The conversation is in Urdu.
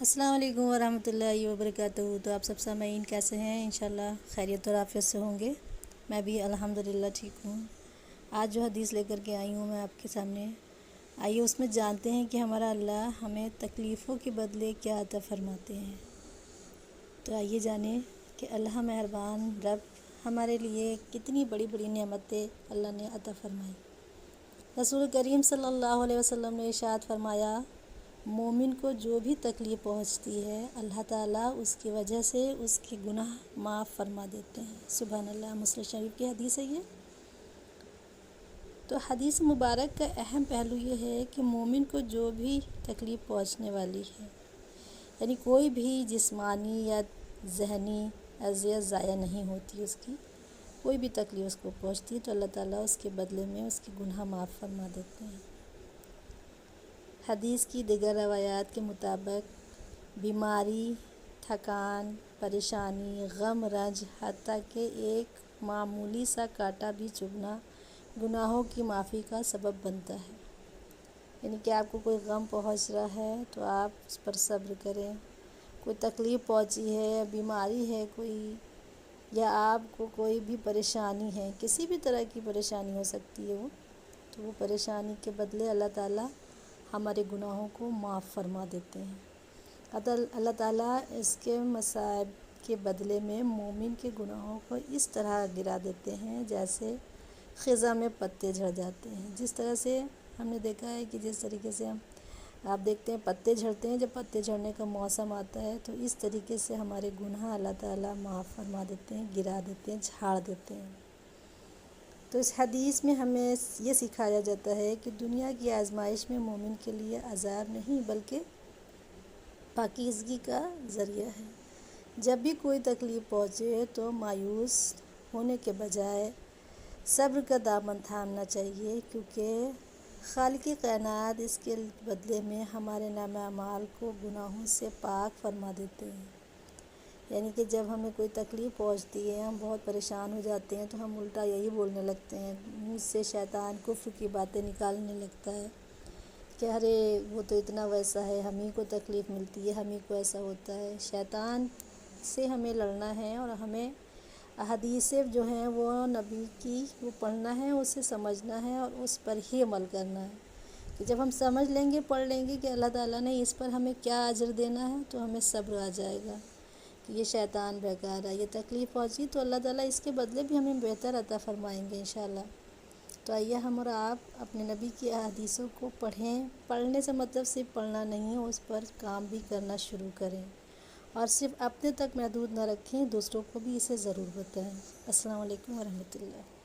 السلام علیکم ورحمۃ اللہ وبرکاتہ۔ تو آپ سب سامعین کیسے ہیں؟ انشاءاللہ خیریت اور عافیت سے ہوں گے۔ میں بھی الحمدللہ ٹھیک ہوں۔ آج جو حدیث لے کر کے آئی ہوں میں آپ کے سامنے، آئیے اس میں جانتے ہیں کہ ہمارا اللہ ہمیں تکلیفوں کے بدلے کیا عطا فرماتے ہیں۔ تو آئیے جانیں کہ اللہ مہربان رب ہمارے لیے کتنی بڑی بڑی نعمتیں اللہ نے عطا فرمائی۔ رسول کریم صلی اللہ علیہ وسلم نے ارشاد فرمایا، مومن کو جو بھی تکلیف پہنچتی ہے اللہ تعالیٰ اس کی وجہ سے اس کے گناہ معاف فرما دیتے ہیں۔ سبحان اللہ۔ مسلم شریف کی حدیث ہے یہ۔ تو حدیث مبارک کا اہم پہلو یہ ہے کہ مومن کو جو بھی تکلیف پہنچنے والی ہے، یعنی کوئی بھی جسمانی یا ذہنی اذیت ضائع نہیں ہوتی، اس کی کوئی بھی تکلیف اس کو پہنچتی ہے تو اللہ تعالیٰ اس کے بدلے میں اس کے گناہ معاف فرما دیتے ہیں۔ حدیث کی دیگر روایات کے مطابق بیماری، تھکان، پریشانی، غم، رنج، حتیٰ کہ ایک معمولی سا کانٹا بھی چبھنا گناہوں کی معافی کا سبب بنتا ہے۔ یعنی کہ آپ کو کوئی غم پہنچ رہا ہے تو آپ اس پر صبر کریں۔ کوئی تکلیف پہنچی ہے یا بیماری ہے کوئی، یا آپ کو کوئی بھی پریشانی ہے، کسی بھی طرح کی پریشانی ہو سکتی ہے تو وہ پریشانی کے بدلے اللہ تعالیٰ ہمارے گناہوں کو معاف فرما دیتے ہیں۔ اللہ تعالیٰ اس کے مصائب کے بدلے میں مومن کے گناہوں کو اس طرح گرا دیتے ہیں جیسے خزاں میں پتے جھڑ جاتے ہیں۔ جس طرح سے ہم نے دیکھا ہے کہ جس طریقے سے آپ دیکھتے ہیں پتے جھڑتے ہیں، جب پتے جھڑنے کا موسم آتا ہے تو اس طریقے سے ہمارے گناہ اللہ تعالیٰ معاف فرما دیتے ہیں، گرا دیتے ہیں، جھاڑ دیتے ہیں۔ تو اس حدیث میں ہمیں یہ سکھایا جاتا ہے کہ دنیا کی آزمائش میں مومن کے لیے عذاب نہیں بلکہ پاکیزگی کا ذریعہ ہے۔ جب بھی کوئی تکلیف پہنچے تو مایوس ہونے کے بجائے صبر کا دامن تھامنا چاہیے، کیونکہ خالق کائنات اس کے بدلے میں ہمارے نامہ اعمال کو گناہوں سے پاک فرما دیتے ہیں۔ یعنی کہ جب ہمیں کوئی تکلیف پہنچتی ہے، ہم بہت پریشان ہو جاتے ہیں تو ہم الٹا یہی بولنے لگتے ہیں، منہ سے شیطان کفر کی باتیں نکالنے لگتا ہے کہ ارے وہ تو اتنا ویسا ہے، ہم ہی کو تکلیف ملتی ہے، ہم ہی کو ایسا ہوتا ہے۔ شیطان سے ہمیں لڑنا ہے اور ہمیں احادیث جو ہیں وہ نبی کی وہ پڑھنا ہے، اسے سمجھنا ہے اور اس پر ہی عمل کرنا ہے۔ کہ جب ہم سمجھ لیں گے، پڑھ لیں گے کہ اللہ تعالیٰ نے اس پر ہمیں کیا اجر دینا ہے تو ہمیں صبر آ جائے گا کہ یہ شیطان بہکا رہا ہے، یہ تکلیف پہنچی تو اللہ تعالیٰ اس کے بدلے بھی ہمیں بہتر عطا فرمائیں گے انشاءاللہ۔ تو آئیے ہم اور آپ اپنے نبی کی احادیثوں کو پڑھیں۔ پڑھنے سے مطلب صرف پڑھنا نہیں ہے، اس پر کام بھی کرنا شروع کریں اور صرف اپنے تک محدود نہ رکھیں، دوسروں کو بھی اسے ضرور بتائیں۔ السلام علیکم ورحمۃ اللہ۔